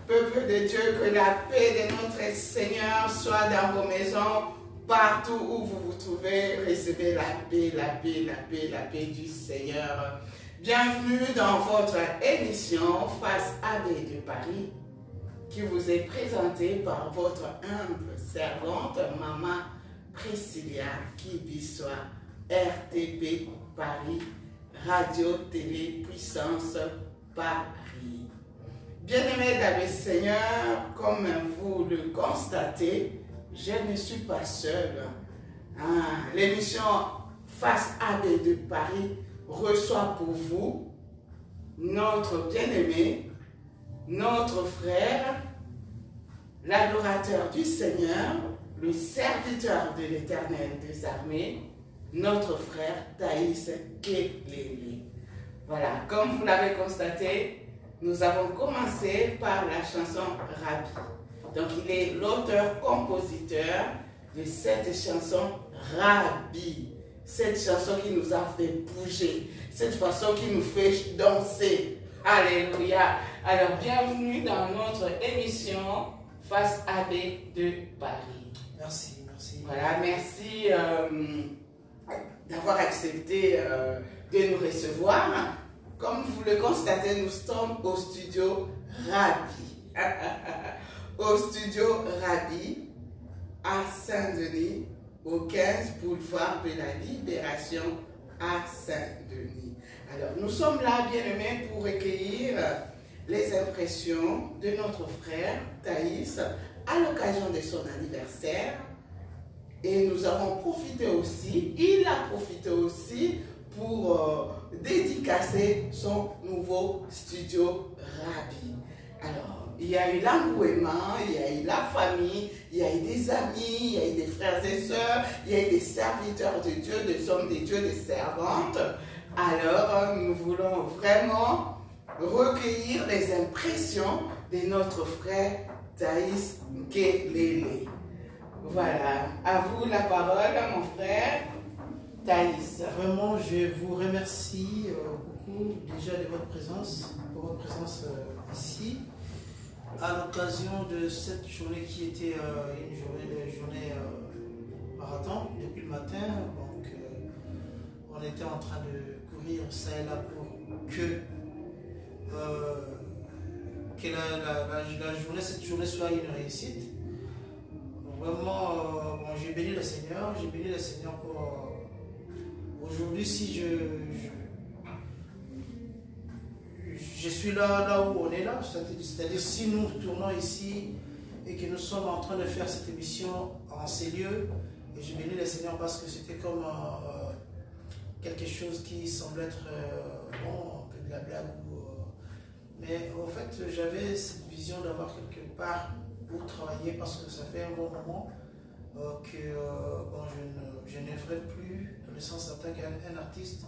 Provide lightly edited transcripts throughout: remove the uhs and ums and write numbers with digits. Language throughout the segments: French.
Peuple de Dieu, que la paix de notre Seigneur soit dans vos maisons, partout où vous vous trouvez. Recevez la paix, la paix, la paix, la paix du Seigneur. Bienvenue dans votre émission Face AB de Paris, qui vous est présentée par votre humble servante, Maman Priscilla Kibiswa, RTP Paris, Radio Télé Puissance Paris. Bien-aimés dans le Seigneur, comme vous le constatez, je ne suis pas seule. L'émission Face AB de Paris reçoit pour vous notre bien-aimé, notre frère, l'adorateur du Seigneur, le serviteur de l'Éternel des armées, notre frère Thaïs Kelele. Voilà, comme vous l'avez constaté, nous avons commencé par la chanson Rabbi. Donc il est l'auteur-compositeur de cette chanson Rabbi. Cette chanson qui nous a fait bouger, cette chanson qui nous fait danser. Alléluia. Alors bienvenue dans notre émission Face AB de Paris. Merci, merci. Voilà, merci d'avoir accepté de nous recevoir. Comme vous le constatez, nous sommes au studio Rabbi. Au studio Rabbi, à Saint-Denis, au 15 boulevard de la Libération à Saint-Denis. Alors, nous sommes là, bien-aimés, pour recueillir les impressions de notre frère Thaïs à l'occasion de son anniversaire Et nous avons profité aussi, il a profité aussi pour dédicacer son nouveau studio Rabbi. Alors, il y a eu l'engouement, il y a eu la famille, il y a eu des amis, il y a eu des frères et sœurs, il y a eu des serviteurs de Dieu, des hommes de Dieu, des servantes. Alors, nous voulons vraiment recueillir les impressions de notre frère Thaïs Nkelele. Voilà, à vous la parole, mon frère Thaïs. Vraiment, je vous remercie beaucoup déjà de votre présence, pour votre présence ici, à l'occasion de cette journée qui était une journée marathon depuis le matin. Donc, on était en train de courir ça et là pour que cette journée soit une réussite. Vraiment, bon, j'ai béni le Seigneur pour aujourd'hui. Si je suis là où on est là, c'est-à-dire si nous tournons ici et que nous sommes en train de faire cette émission en ces lieux, et j'ai béni le Seigneur parce que c'était comme quelque chose qui semble être bon, un peu de la blague. Mais en fait, j'avais cette vision d'avoir quelque part pour travailler parce que ça fait un bon moment que bon, je n'œuvrais plus, dans le sens en tant qu'un artiste.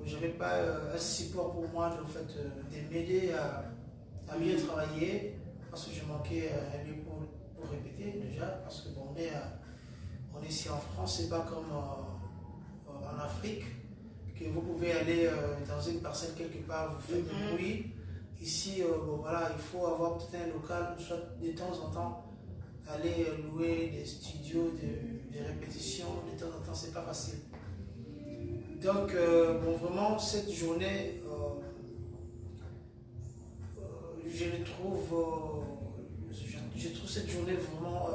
Je n'avais pas un support pour moi en fait, de m'aider à mieux travailler parce que je manquais un lieu pour répéter déjà. Parce que bon, on est ici en France, c'est pas comme en Afrique que vous pouvez aller dans une parcelle quelque part, vous faites du bruit. Ici, bon, voilà, il faut avoir peut-être un local, soit de temps en temps aller louer des studios de répétition, de temps en temps, c'est pas facile. Donc, bon, vraiment, cette journée, je trouve cette journée vraiment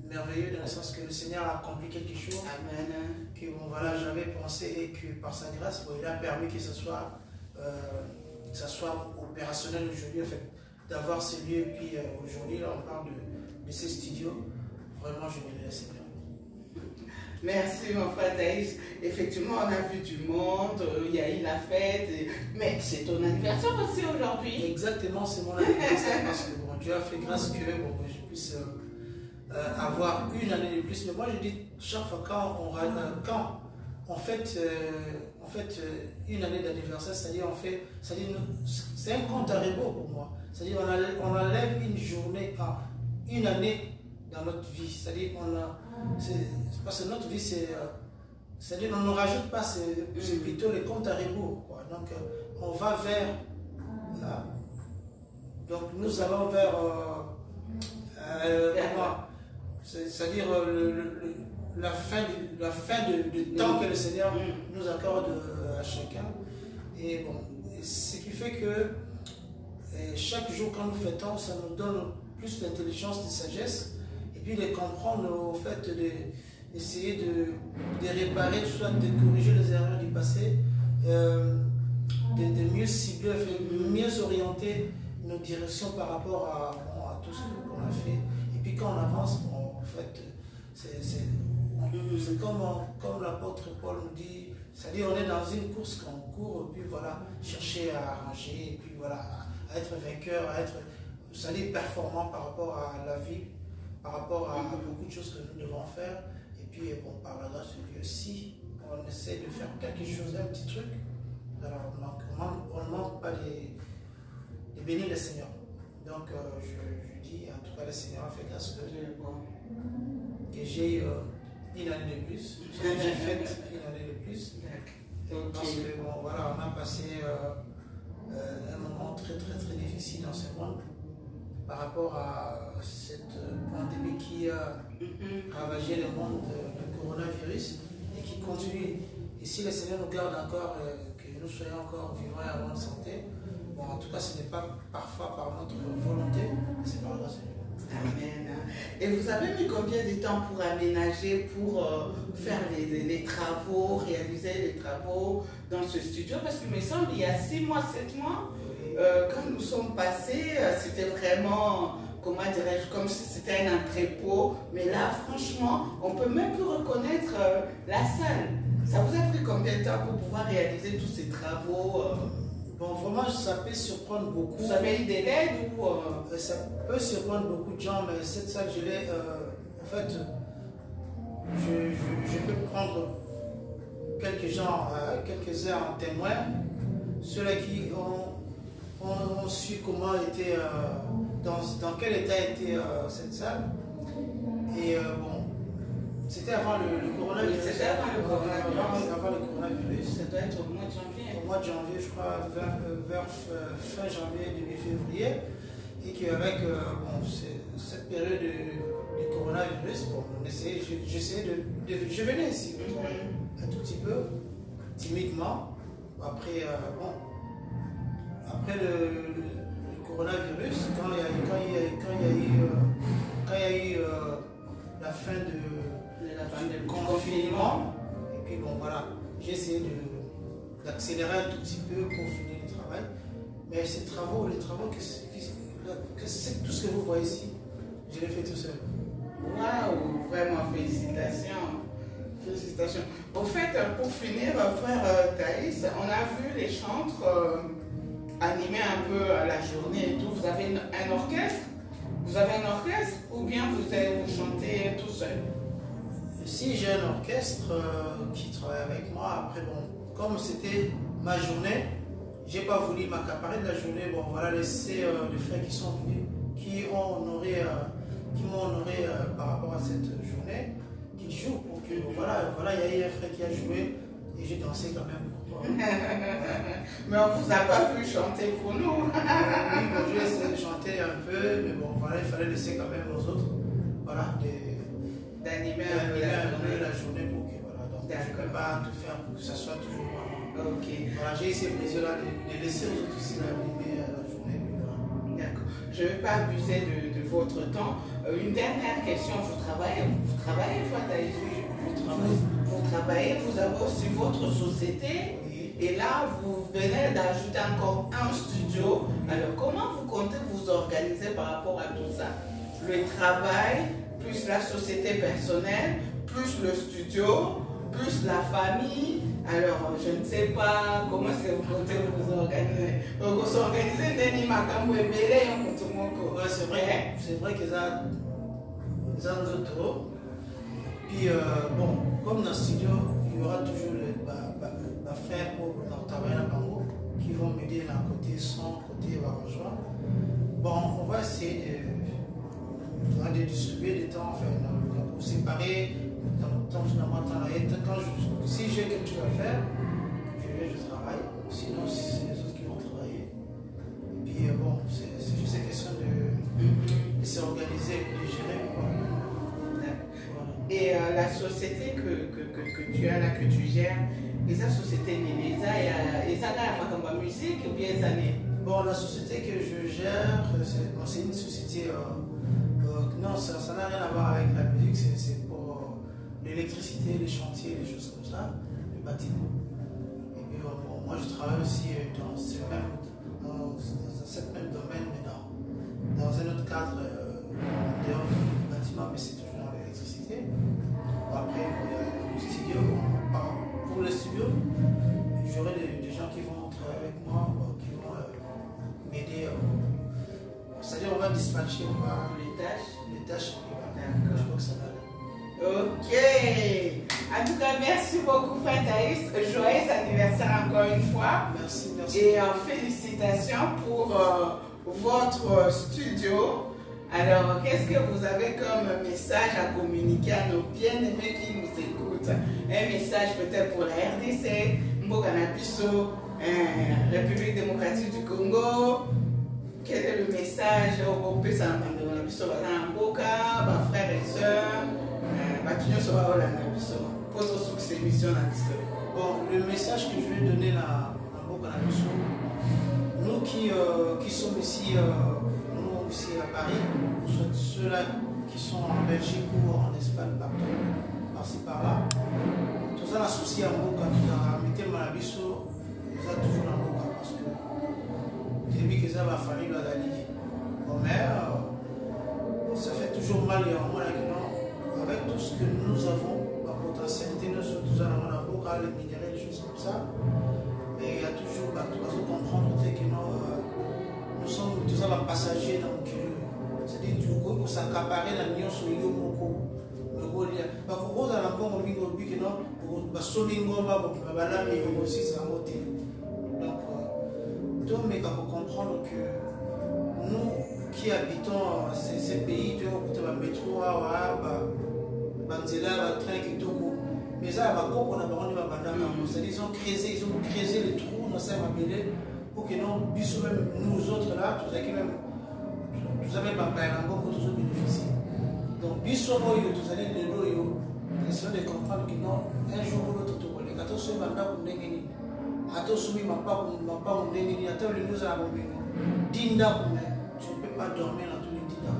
merveilleuse dans le sens que le Seigneur a accompli quelque chose. Amen. Que bon, voilà, j'avais pensé et que par sa grâce, bon, il a permis que ce soit opérationnel aujourd'hui, en fait, d'avoir ce lieu. Et puis aujourd'hui, là, on parle de ces studios. Vraiment, je bénis le Seigneur. Merci, mon frère Thaïs. Effectivement, on a vu du monde, il y a eu la fête, mais c'est ton anniversaire aussi aujourd'hui. Exactement, c'est mon anniversaire parce que bon, Dieu a fait grâce que bon, je puisse avoir une année de plus. Mais moi, je dis chaque fois quand on fête une année d'anniversaire, c'est-à-dire c'est un compte à rebours pour moi. C'est-à-dire on enlève une journée, une année dans notre vie. C'est-à-dire parce que notre vie, c'est-à-dire on ne rajoute pas, c'est plutôt les comptes à rebours, quoi. Donc on va vers là. Donc nous allons vers c'est-à-dire la fin de temps que le Seigneur nous accorde à chacun. Et bon, ce qui fait que chaque jour quand nous fêtons, ça nous donne plus d'intelligence, de sagesse, et puis de comprendre au fait d'essayer de réparer, soit de corriger les erreurs du passé, de mieux cibler, mieux orienter nos directions par rapport à tout ce qu'on a fait. Et puis quand on avance, bon, en fait, c'est comme l'apôtre Paul nous dit, c'est-à-dire on est dans une course qu'on court, et puis voilà, chercher à arranger, et puis voilà, à être vainqueur, à être, c'est-à-dire performant par rapport à la vie, par rapport à beaucoup de choses que nous devons faire. Et puis bon, par la grâce de Dieu, si on essaie de faire quelque chose, un petit truc, alors on ne manque pas de bénir le Seigneur. Donc je dis, en tout cas, le Seigneur a fait grâce que j'ai une année de plus, j'ai fait une année de plus. Parce que bon, voilà, on a passé un moment très très très difficile dans ce monde par rapport à cette pandémie qui a ravagé le monde, le coronavirus, et qui continue. Et si le Seigneur nous garde encore, que nous soyons encore vivants et en bonne santé, bon, en tout cas, ce n'est pas parfois par notre volonté, mais c'est par la grâce de Dieu. Amen. Et vous avez mis combien de temps pour aménager, pour faire les travaux, réaliser les travaux dans ce studio? Parce qu'il me semble il y a 6 mois, 7 mois, quand nous sommes passés, c'était vraiment comment dirais-je, comme si c'était un entrepôt. Mais là, franchement, on peut même plus reconnaître la salle. Ça vous a pris combien de temps pour pouvoir réaliser tous ces travaux Bon, vraiment, ça peut surprendre beaucoup. Vous avez eu des aides ou Ça peut surprendre beaucoup de gens, mais cette salle, je l'ai. En fait, je peux prendre quelques gens, quelques-uns en témoin, ceux-là qui ont su comment était, dans quel état était cette salle. Et bon, c'était avant le coronavirus. C'était avant le coronavirus. Avant le coronavirus. Ça doit être au mois de janvier. Au mois de janvier, je crois, vers fin janvier, début février. Et qu'avec cette période du coronavirus, bon, j'essayais je venais ici, un tout petit peu, timidement. Après, après le coronavirus, quand il y a eu la fin du confinement, et puis bon voilà, j'ai essayé d'accélérer un tout petit peu pour finir le travail. Mais les travaux, c'est tout ce que vous voyez ici, je l'ai fait tout seul. Waouh, vraiment félicitations. Félicitations. Au fait, pour finir, frère Thaïs, on a vu les chantres animer un peu la journée et tout. Vous avez un orchestre? Vous avez un orchestre ou bien vous chantez tout seul? Si j'ai un orchestre qui travaille avec moi, après bon, comme c'était ma journée, j'ai pas voulu m'accaparer de la journée. Bon voilà, laisser les frères qui sont venus, qui m'ont honoré par rapport à cette journée, qui jouent pour que voilà, il y a eu un frère qui a joué et j'ai dansé quand même. Mais on vous a pas vu chanter pour nous. Oui, bon, j'ai essayé de chanter un peu, mais bon voilà, il fallait laisser quand même aux autres, voilà, d'animer un peu la journée pour que voilà, donc je ne peux pas tout faire pour que ça soit toujours moi. Ok. Voilà, j'ai essayé plaisir-là de laisser aux autres aussi animer la journée. Voilà. D'accord. Je ne vais pas abuser de votre temps. Une dernière question. Vous travaillez, Fataïs? Vous travaillez, vous avez aussi votre société. Oui. Et là, vous venez d'ajouter encore un studio. Alors, comment vous comptez vous organiser par rapport à tout ça? Le travail, plus la société personnelle, plus le studio, plus la famille. Alors, je ne sais pas comment est-ce que vous comptez vous organiser. Vous vous organisez, Denis Makamou et Bélé, Ouais, c'est vrai qu'ils ont nos autos. Puis, bon, comme dans le studio, il y aura toujours ma frère dans Tabayana Bango qui vont m'aider dans le côté son, côté arrangement. Bon, on va essayer de distribuer des temps, enfin, pour séparer. Si j'ai quelque chose à faire, je travaille. Sinon, c'est les autres qui vont travailler. Et puis, bon, c'est juste une question de s'organiser, de gérer. Voilà. Et la société que tu as là, que tu gères, et sa société, ils ont la musique ou bien les années? Bon, la société que je gère, c'est une société. Non, ça n'a rien à voir avec la musique, c'est pour l'électricité, les chantiers, les choses comme ça, les bâtiments. Et puis bon, moi je travaille aussi dans ce même domaine, mais dans un autre cadre, dehors du bâtiment, mais c'est toujours dans l'électricité. Après, le studio, pour le studio, j'aurai des gens qui vont travailler avec moi, qui vont m'aider. C'est-à-dire, on va dispatcher, les tâches. Je crois que ça va aller. Ok. En tout cas, merci beaucoup, frère Thaïs. Joyeux anniversaire encore une fois. Merci. Et félicitations pour votre studio. Alors, qu'est-ce que vous avez comme message à communiquer à nos bien-aimés qui nous écoutent? Un message peut-être pour la RDC, Mboganabiso, République démocratique du Congo. Quel est le message au Mboka, frères et sœurs, bon, le message que je vais donner à Mboka Nabiso, nous qui sommes ici, nous aussi à Paris, soit ceux-là qui sont en Belgique ou en Espagne, par-ci par-là, tout ça l'associé à Mboka, qui a mis Nabiso, ils ont toujours dans Mboka parce que depuis que ça va falloir la Dali, ma mère, toujours mal et en moi, avec tout ce que nous avons, la potentialité, nous sommes tous en boca, les minéraux, des choses comme ça. Mais il y a toujours, tu dois comprendre que nous sommes tous en passagers dans le cul. C'est-à-dire que tu peux s'accaparer dans l'union sur le moko. Le golia. Parce que vous avez encore un micro que non, vous avez aussi ça moté. Donc, tout mais pour comprendre que nous qui habitons ces pays, tu vois, métro, Banzela, train qui tout. Mais ça, on a c'est-à-dire ils ont creusé les trous dans ces mabélés pour que nous autres là, tout ça qui même. Vous avez pas parlé encore pour tous bénéficier. Donc, Bissomoyo, vous allez les loyaux, essayez de comprendre que non, un jour ou l'autre, tout le monde. Quand on se met dans le déni, à tout soumis, ma part, mon déni, à tout le nous avons vu. Dinda, tu ne peux pas dormir dans tous les dinda.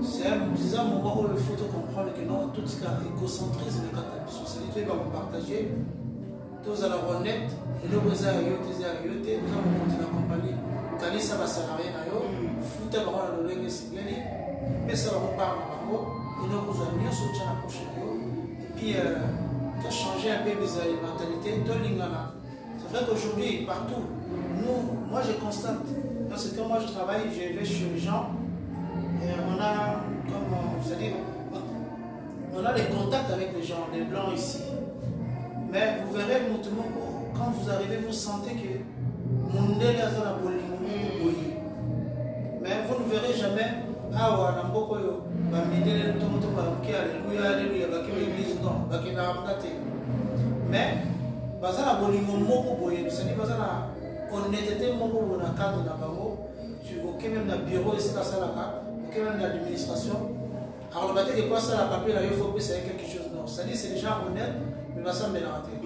C'est un moment où il faut comprendre que non, tout ce qui est égocentrisme, quand tu as socialité, va vous partager. Tous à la honnête, et le vous avez vous allez continuer à accompagner. Quand ça va salarié, foutre dans le lègue, c'est bien. Mais ça va vous parler et donc vous avez mieux sauté à la prochaine. Et puis, tu as changé un peu les mentalités. C'est vrai qu'aujourd'hui, partout, moi je constate, parce que moi je travaille, je vais chez les gens, et on a, c'est-à-dire, on a des contacts avec les gens, les blancs ici. Mais vous verrez, quand vous arrivez, vous sentez que mon nez est dans la police. Mais vous ne verrez jamais. Ah ouais, on a beaucoup de alléluia, mais baza na bolingo moko boye c'est baza na honnêteté moko na cadre na bango tu ok même na bureau et c'est ça là ok même na l'administration alors le bateau que quoi ça la papier là il faut que c'est quelque chose non ça dit c'est des gens honnêtes mais va ça mélanger.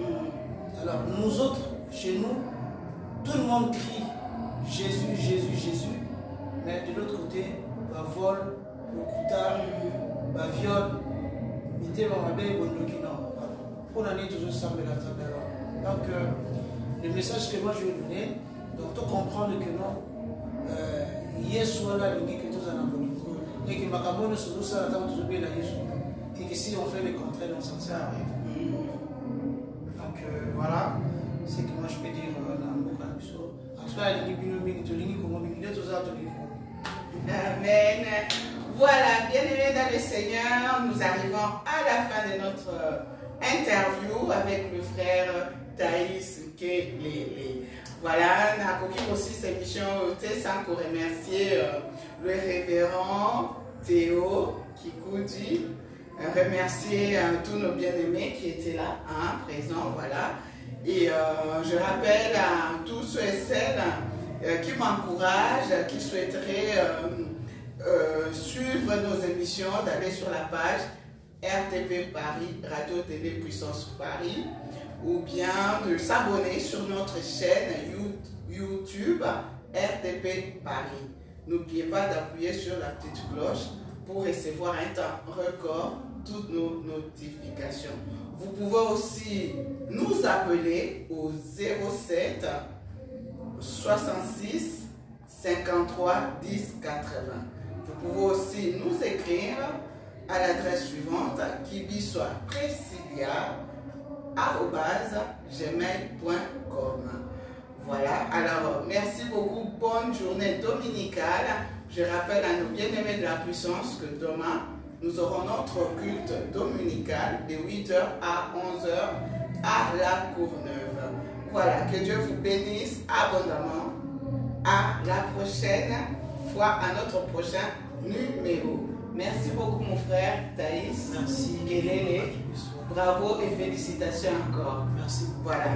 Alors nous autres chez nous tout le monde crie Jésus Jésus Jésus mais de l'autre côté va vol le couteau va viol il était vraiment bien bon pour l'année toujours ça me l'attend alors. Donc le message que moi je vais donner donc tu comprendre que non Yesu là il dit que tous en aboli et que makambo sur nous ça attend toujours bien la Yesu et que si on fait le contraire on s'en sert arrive. Donc voilà c'est que moi je peux dire dans beaucoup de choses en tout cas il dit que tu lis comment il est tous Amen. Voilà, bien-aimés dans le Seigneur, nous arrivons à la fin de notre interview avec le frère Thaïs Kelele. Voilà, nous avons aussi cette mission sans qu'on remercier le révérend Théo Kikoudi, remercier tous nos bien-aimés qui étaient là, présents, voilà. Et je rappelle à tous ceux et celles qui m'encouragent, qui souhaiteraient suivre nos émissions, d'aller sur la page RTP Paris, Radio TV Puissance Paris, ou bien de s'abonner sur notre chaîne YouTube RTP Paris. N'oubliez pas d'appuyer sur la petite cloche pour recevoir un temps record toutes nos notifications. Vous pouvez aussi nous appeler au 07 66 53 10 80. Vous pouvez aussi nous écrire à l'adresse suivante kibisoa@gmail.com. Voilà, alors merci beaucoup, bonne journée dominicale. Je rappelle à nos bien-aimés de la puissance que demain, nous aurons notre culte dominical de 8h à 11h à la Courneuve. Voilà, que Dieu vous bénisse abondamment. À la prochaine fois, à notre prochain numéro. Merci beaucoup mon frère Thaïs. Merci. Kelele. Bravo et félicitations encore. Merci. Voilà.